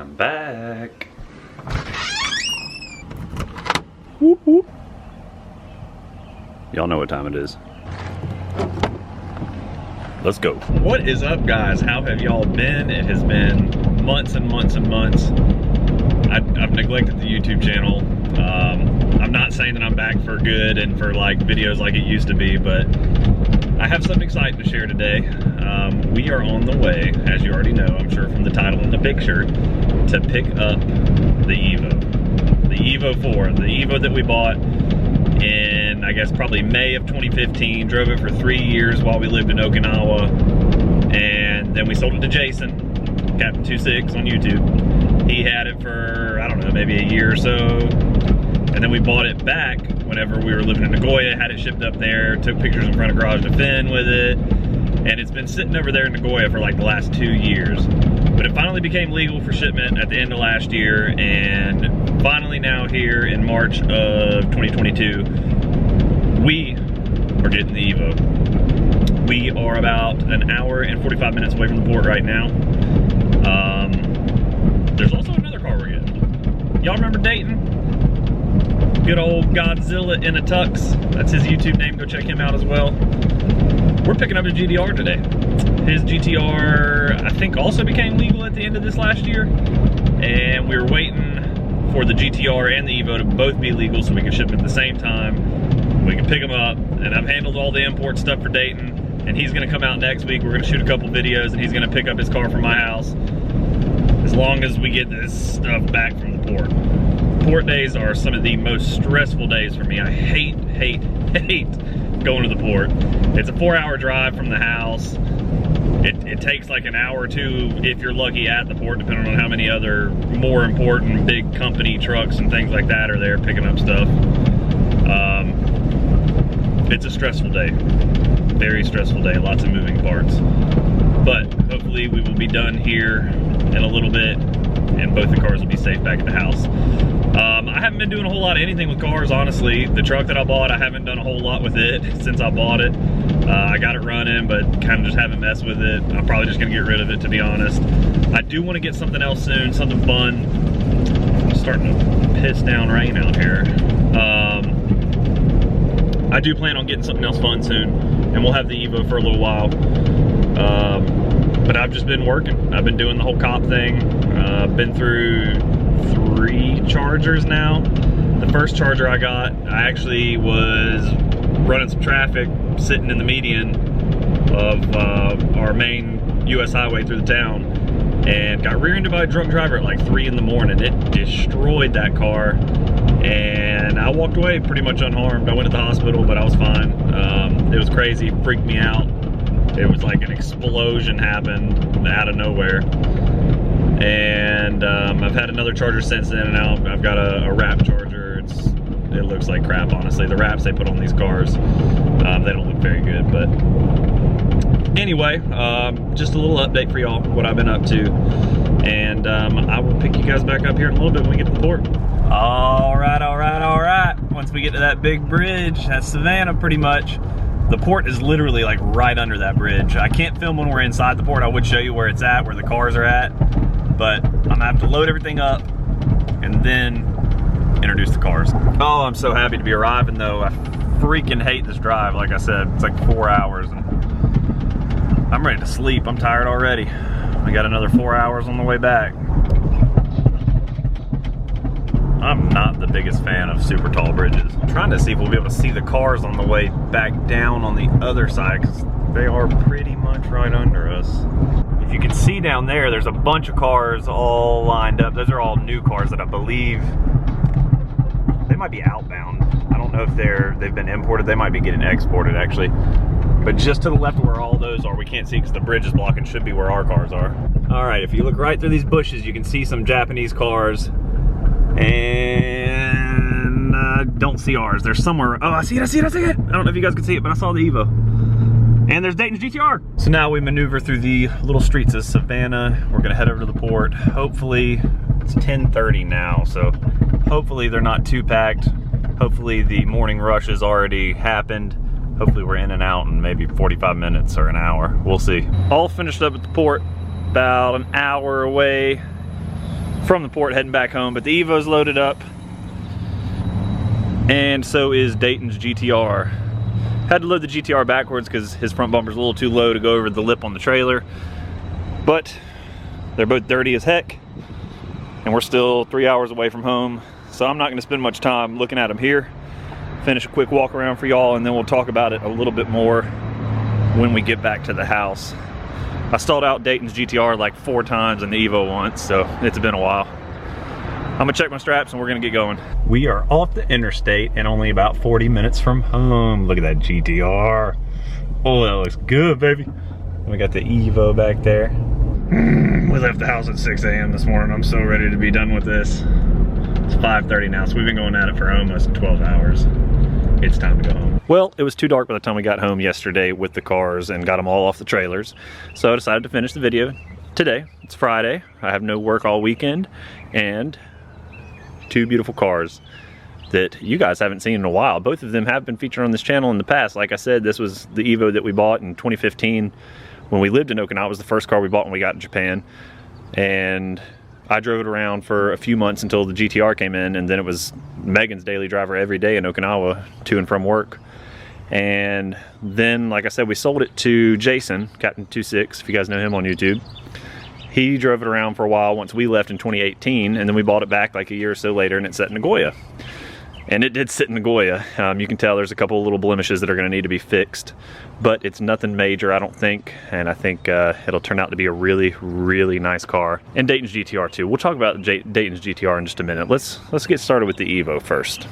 I'm back. Whoop whoop. Y'all know what time it is. Let's go. What is up, guys? How have y'all been? It has been months and months and months. I've neglected the YouTube channel. I'm not saying that I'm back for good and for like videos like it used to be, but I have something exciting to share today. We are on the way, as you already know, I'm sure from the title and the picture, to pick up the Evo. The Evo 4, the Evo that we bought in, I guess, probably May of 2015. Drove it for 3 years while we lived in Okinawa. And then we sold it to Jason, Captain26 on YouTube. He had it for, I don't know, maybe a year or so. And then we bought it back whenever we were living in Nagoya, had it shipped up there, took pictures in front of Garage to Finn with it. And it's been sitting over there in Nagoya for like the last 2 years. But it finally became legal for shipment at the end of last year. And finally now here in March of 2022, we are getting the Evo. We are about an hour and 45 minutes away from the port right now. There's also another car we're getting. Y'all remember Dayton? Good old Godzilla in a tux. That's his YouTube name. Go check him out as well. We're picking up a GTR today. His GTR, I think, also became legal at the end of this last year. And we were waiting for the GTR and the Evo to both be legal so we can ship them at the same time. We can pick them up. And I've handled all the import stuff for Dayton. And he's gonna come out next week. We're gonna shoot a couple videos and he's gonna pick up his car from my house. As long as we get this stuff back from the port. Port days are some of the most stressful days for me. I hate going to the port. It's a 4-hour drive from the house. It takes like an hour or two if you're lucky at the port, depending on how many other more important big company trucks and things like that are there picking up stuff. It's a stressful day. Very stressful day, lots of moving parts. But hopefully we will be done here in a little bit and both the cars will be safe back at the house. I haven't been doing a whole lot of anything with cars, honestly. The truck that I bought, I haven't done a whole lot with it since I bought it. I got it running, but kind of just haven't messed with it. I'm probably just gonna get rid of it, to be honest. I do want to get something else soon, something fun. It's starting to piss down rain out here. I do plan on getting something else fun soon, and we'll have the Evo for a little while. But I've just been working. I've been doing the whole cop thing. Been through 3 chargers now. The first charger I got, I actually was running some traffic, sitting in the median of our main US highway through the town, and got rear-ended by a drunk driver at like 3 in the morning. It destroyed that car, and I walked away pretty much unharmed. I went to the hospital, but I was fine. It was crazy, freaked me out. It was like an explosion happened out of nowhere. And I've had another charger since then, and now I've got a wrap charger. It looks like crap, honestly. The wraps they put on these cars, they don't look very good. But anyway, just a little update for y'all, what I've been up to. And I will pick you guys back up here in a little bit when we get to the port. All right. Once we get to that big bridge, that's Savannah pretty much. The port is literally like right under that bridge. I can't film when we're inside the port. I would show you where it's at, where the cars are at. But I'm gonna have to load everything up and then introduce the cars. Oh, I'm so happy to be arriving though. I freaking hate this drive. Like I said, it's like 4 hours and I'm ready to sleep. I'm tired already. We got another 4 hours on the way back. I'm not the biggest fan of super tall bridges. I'm trying to see if we'll be able to see the cars on the way back down on the other side, because they are pretty much right under us. If you can see down there, there's a bunch of cars all lined up. Those are all new cars that I believe, they might be outbound. I don't know if they've been imported. They might be getting exported actually. But just to the left of where all those are, we can't see because the bridge is blocking, should be where our cars are. All right, if you look right through these bushes, you can see some Japanese cars. And I don't see ours. There's somewhere. Oh, I see it. I don't know if you guys can see it, but I saw the Evo. And there's Dayton's GTR. So now we maneuver through the little streets of Savannah. We're gonna head over to the port. Hopefully, it's 10:30 now, so hopefully they're not too packed. Hopefully the morning rush has already happened. Hopefully we're in and out in maybe 45 minutes or an hour. We'll see. All finished up at the port, about an hour away from the port heading back home, but the Evo's loaded up. And so is Dayton's GTR. Had to load the GTR backwards because his front bumper's a little too low to go over the lip on the trailer. But they're both dirty as heck. And we're still 3 hours away from home. So I'm not gonna spend much time looking at them here. Finish a quick walk around for y'all, and then we'll talk about it a little bit more when we get back to the house. I stalled out Dayton's GTR like 4 times and the Evo once, so it's been a while. I'm gonna check my straps and we're gonna get going. We are off the interstate and only about 40 minutes from home. Look at that GTR. Oh, that looks good, baby. We got the Evo back there. We left the house at 6 a.m. this morning. I'm so ready to be done with this. It's 5:30 now, so we've been going at it for almost 12 hours. It's time to go home. Well, it was too dark by the time we got home yesterday with the cars and got them all off the trailers. So I decided to finish the video today. It's Friday. I have no work all weekend, and 2 beautiful cars that you guys haven't seen in a while. Both of them have been featured on this channel in the past. Like I said, this was the Evo that we bought in 2015 when we lived in Okinawa. It was the first car we bought when we got in Japan. And I drove it around for a few months until the GTR came in, and then it was Megan's daily driver every day in Okinawa to and from work. And then, like I said, we sold it to Jason, Captain 26, if you guys know him on YouTube. He drove it around for a while once we left in 2018, and then we bought it back like a year or so later, and it sat in Nagoya. And it did sit in Nagoya. You can tell there's a couple of little blemishes that are going to need to be fixed, but it's nothing major, I don't think. And I think it'll turn out to be a really, really nice car. And Dayton's GTR too. We'll talk about Dayton's GTR in just a minute. Let's get started with the Evo first.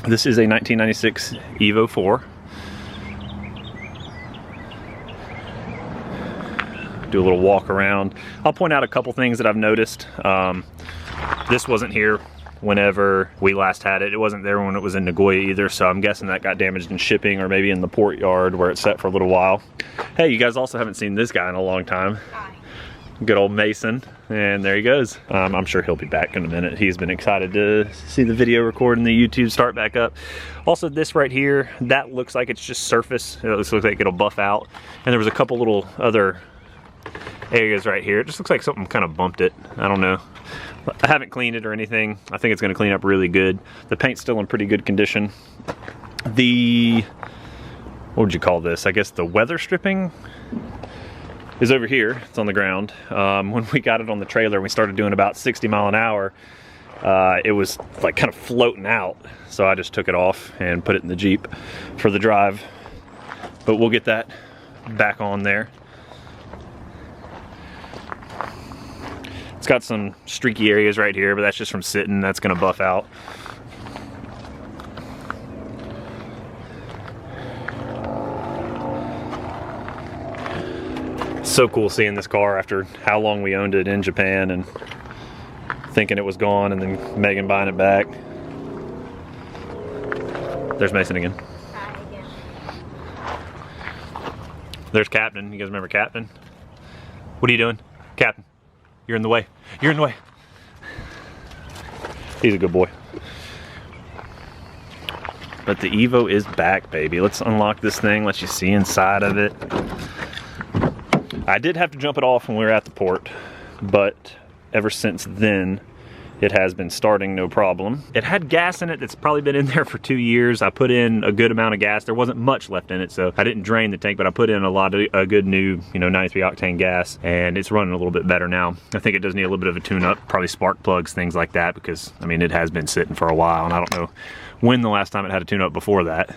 This is a 1996 Evo 4. Do a little walk around. I'll point out a couple things that I've noticed. This wasn't here whenever we last had it. It wasn't there when it was in Nagoya either, so I'm guessing that got damaged in shipping or maybe in the port yard where it sat for a little while. Hey, you guys also haven't seen this guy in a long time. Hi. Good old Mason, and there he goes. I'm sure he'll be back in a minute. He's been excited to see the video record and the YouTube start back up. Also, this right here, that looks like it's just surface. It looks like it'll buff out. And there was a couple little other areas right here. It just looks like something kind of bumped it. I don't know. I haven't cleaned it or anything. I think it's going to clean up really good. The paint's still in pretty good condition. The, what would you call this? I guess the weather stripping is over here. It's on the ground. When we got it on the trailer, we started doing about 60 mile an hour. It was like kind of floating out. So I just took it off and put it in the Jeep for the drive. But we'll get that back on there. It's got some streaky areas right here, but that's just from sitting. That's gonna buff out. So cool seeing this car after how long we owned it in Japan and thinking it was gone, and then Megan buying it back. There's Mason again. Hi again. There's Captain. You guys remember Captain? What are you doing? Captain, you're in the way. You're in the way. He's a good boy. But the Evo is back, baby. Let's unlock this thing, let you see inside of it. I did have to jump it off when we were at the port, but ever since then, it has been starting no problem. It had gas in it that's probably been in there for 2 years. I put in a good amount of gas. There wasn't much left in it, so I didn't drain the tank, but I put in a good new, 93 octane gas, and it's running a little bit better now. I think it does need a little bit of a tune-up, probably spark plugs, things like that, because, I mean, it has been sitting for a while, and I don't know when the last time it had a tune-up before that.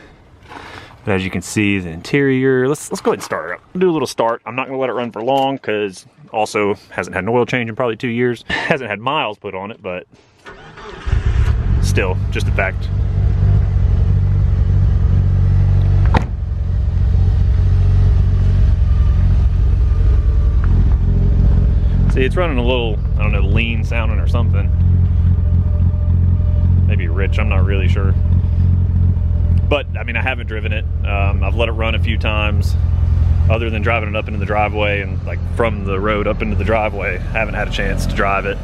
But as you can see, the interior, let's go ahead and start it up. We'll do a little start. I'm not gonna let it run for long because also hasn't had an oil change in probably 2 years. Hasn't had miles put on it, but still, just a fact. See, it's running a little, I don't know, lean sounding or something. Maybe rich, I'm not really sure. But, I mean, I haven't driven it. I've let it run a few times. Other than driving it up into the driveway and like from the road up into the driveway, I haven't had a chance to drive it.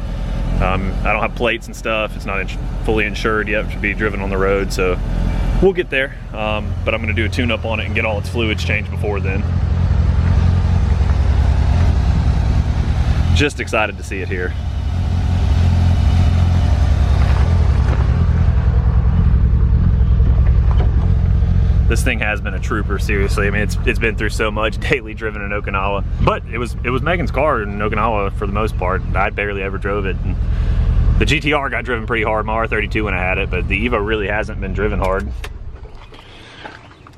I don't have plates and stuff. It's not fully insured yet to be driven on the road, so we'll get there. But I'm gonna do a tune-up on it and get all its fluids changed before then. Just excited to see it here. This thing has been a trooper, seriously. I mean, it's been through so much, daily driven in Okinawa. But it was Megan's car in Okinawa for the most part. I barely ever drove it. And the GTR got driven pretty hard, my R32 when I had it, but the Evo really hasn't been driven hard.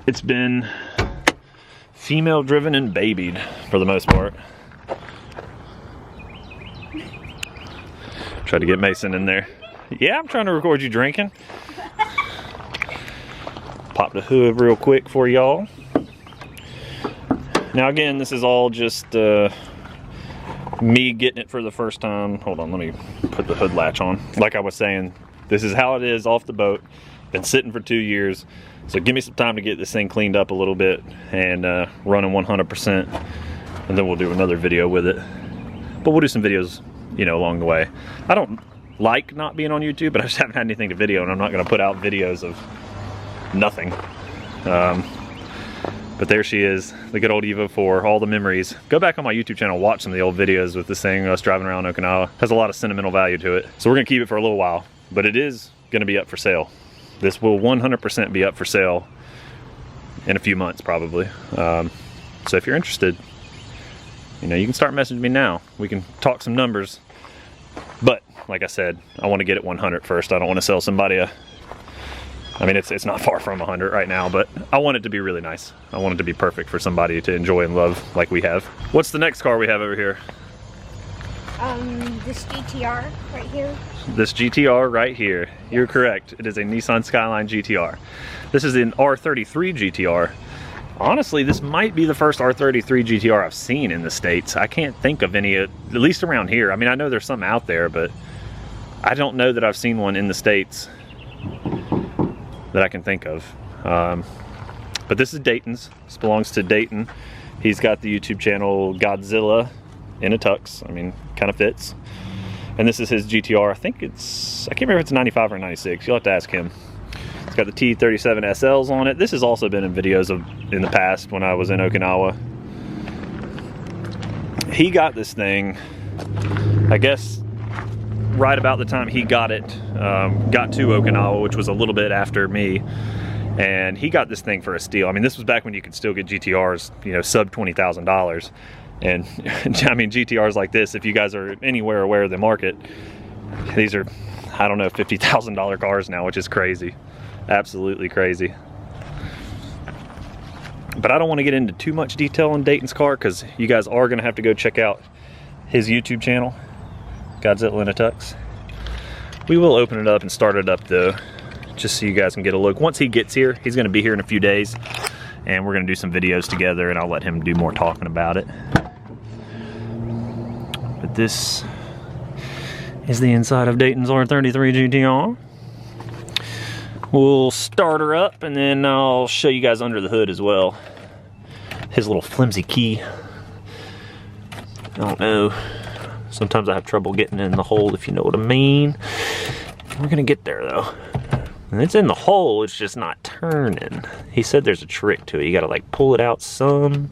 It's been female driven and babied for the most part. Try to get Mason in there. Yeah, I'm trying to record you drinking. Pop the hood real quick for y'all. Now again, this is all just me getting it for the first time. Hold on, let me put the hood latch on. Like I was saying, this is how it is off the boat. Been sitting for 2 years. So give me some time to get this thing cleaned up a little bit and running 100%. And then we'll do another video with it. But we'll do some videos, you know, along the way. I don't like not being on YouTube, but I just haven't had anything to video, and I'm not gonna put out videos of nothing. But there she is, the good old Evo 4, all the memories. Go back on my YouTube channel, watch some of the old videos with this thing, us driving around Okinawa. Has a lot of sentimental value to it. So we're gonna keep it for a little while, but it is gonna be up for sale. This will 100% be up for sale in a few months, probably. So if you're interested, you know, you can start messaging me now. We can talk some numbers. But like I said, I want to get it 100 first. I don't want to sell somebody I mean, it's not far from 100 right now, but I want it to be really nice. I want it to be perfect for somebody to enjoy and love like we have. What's the next car we have over here? This GTR right here. This GTR right here. You're correct. It is a Nissan Skyline GTR. This is an R33 GT-R. Honestly, this might be the first R33 GT-R I've seen in the States. I can't think of any, at least around here. I mean, I know there's some out there, but I don't know that I've seen one in the States that I can think of. But this is Dayton's. This belongs to Dayton. He's got the YouTube channel Godzilla in a Tux. I mean, kind of fits. And this is his GTR. I think it's, I can't remember if it's a 95 or a 96. You'll have to ask him. It's got the T37 SLs on it. This has also been in videos in the past when I was in Okinawa. He got this thing, I guess, right about the time he got it, got to Okinawa, which was a little bit after me. And he got this thing for a steal. I mean, this was back when you could still get GTRs, you know, sub $20,000. And I mean, GTRs like this, if you guys are anywhere aware of the market, these are, I don't know, $50,000 cars now, which is crazy. Absolutely crazy. But I don't want to get into too much detail on Dayton's car because you guys are going to have to go check out his YouTube channel, Godzilla in a Tux. We will open it up and start it up though, just so you guys can get a look. Once he gets here, he's going to be here in a few days, and we're going to do some videos together, and I'll let him do more talking about it. But this is the inside of Dayton's R33 GT-R. We'll start her up, and then I'll show you guys under the hood as well. His little flimsy key. I don't know. Sometimes I have trouble getting in the hole, if you know what I mean. We're gonna get there though. And it's in the hole, it's just not turning. He said there's a trick to it. You gotta like pull it out some,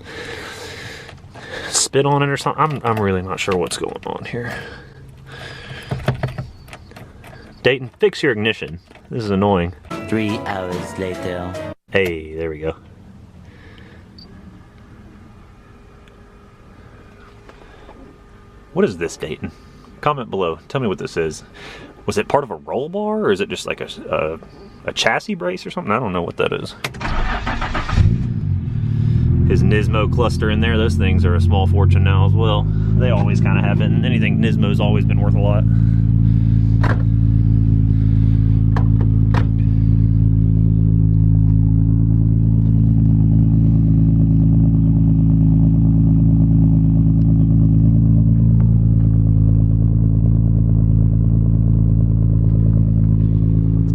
spit on it or something. I'm really not sure what's going on here. Dayton, fix your ignition. This is annoying. 3 hours later. Hey, there we go. What is this, Dayton? Comment below. Tell me what this is. Was it part of a roll bar, or is it just like a chassis brace or something? I don't know what that is. His Nismo cluster in there. Those things are a small fortune now as well. They always kind of have been. Anything Nismo's always been worth a lot.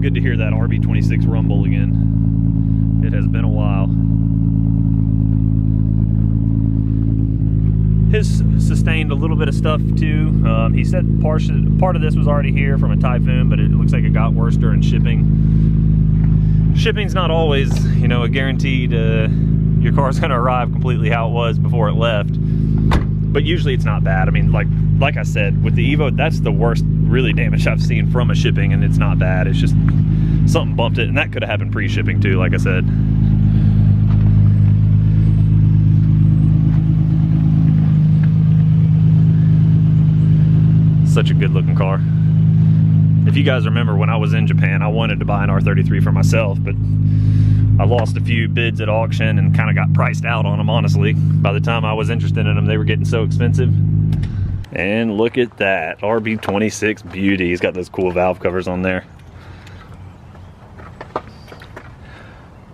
Good to hear that RB26 rumble again. It has been a while. His sustained a little bit of stuff too. He said part of this was already here from a typhoon, but it looks like it got worse during shipping. Shipping's not always, you know, a guaranteed your car's gonna arrive completely how it was before it left. But usually it's not bad. I mean, like I said, with the Evo, that's the worst really damage I've seen from a shipping, and it's not bad. It's just something bumped it, and that could have happened pre-shipping too, like I said. Such a good looking car. If you guys remember, when I was in Japan, I wanted to buy an R33 for myself, but I lost a few bids at auction and kind of got priced out on them, honestly. By the time I was interested in them, they were getting so expensive. And look at that, RB26 beauty. He's got those cool valve covers on there.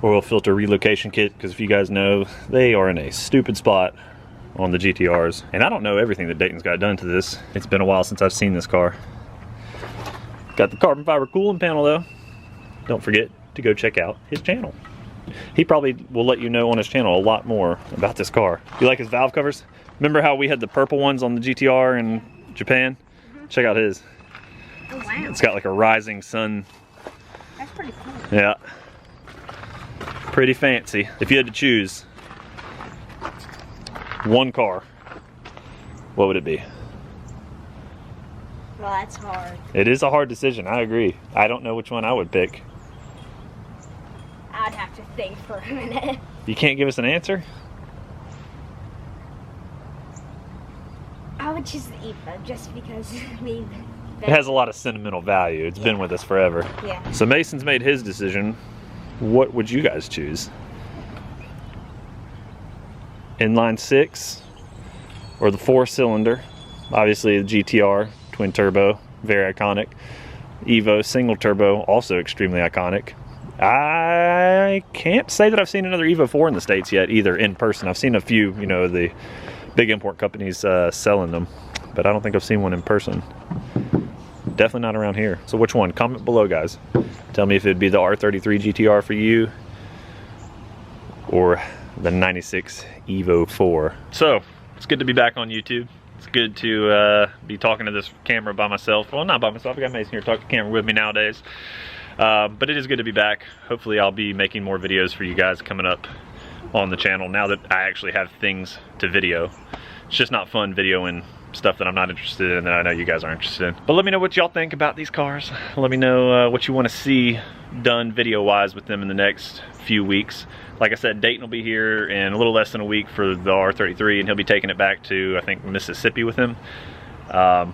Oil filter relocation kit, because if you guys know, they are in a stupid spot on the GTRs. And I don't know everything that Dayton's got done to this. It's been a while since I've seen this car. Got the carbon fiber cooling panel though. Don't forget to go check out his channel. He probably will let you know on his channel a lot more about this car. You like his valve covers? Remember how we had the purple ones on the GTR in Japan? Check out his. Oh, wow. It's got like a rising sun. That's pretty cool. Yeah. Pretty fancy. If you had to choose one car, what would it be? Well, that's hard. It is a hard decision, I agree. I don't know which one I would pick. I'd have to think for a minute. You can't give us an answer? I would choose the Evo just because we've It has a lot of sentimental value. It's been with us forever. Yeah. So Mason's made his decision. What would you guys choose? Inline 6 or the 4-cylinder? Obviously the GTR, twin turbo, very iconic. Evo, single turbo, also extremely iconic. I can't say that I've seen another Evo 4 in the States yet either in person. I've seen a few, you know, the big import companies selling them, but I don't think I've seen one in person. Definitely not around here. So which one? Comment below, guys. Tell me if it'd be the R33 GT-R for you or the 96 Evo 4. So it's good to be back on YouTube. It's good to be talking to this camera by myself. Well, not by myself. I got Mason here to talk to the camera with me nowadays. But it is good to be back. Hopefully I'll be making more videos for you guys coming up on the channel now that I actually have things to video. It's just not fun videoing stuff that I'm not interested in that I know you guys are interested in. But let me know what y'all think about these cars. Let me know what you want to see done video-wise with them in the next few weeks. Like I said, Dayton will be here in a little less than a week for the R33, and he'll be taking it back to, I think, Mississippi with him.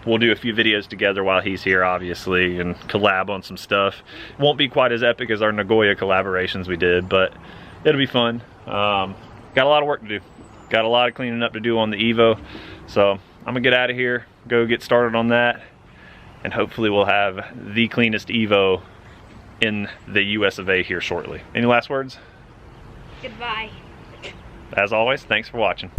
We'll do a few videos together while he's here, obviously, and collab on some stuff. Won't be quite as epic as our Nagoya collaborations we did, but it'll be fun. Got a lot of work to do. Got a lot of cleaning up to do on the Evo. So I'm gonna get out of here, go get started on that, and hopefully we'll have the cleanest Evo in the US of A here shortly. Any last words? Goodbye. As always, thanks for watching.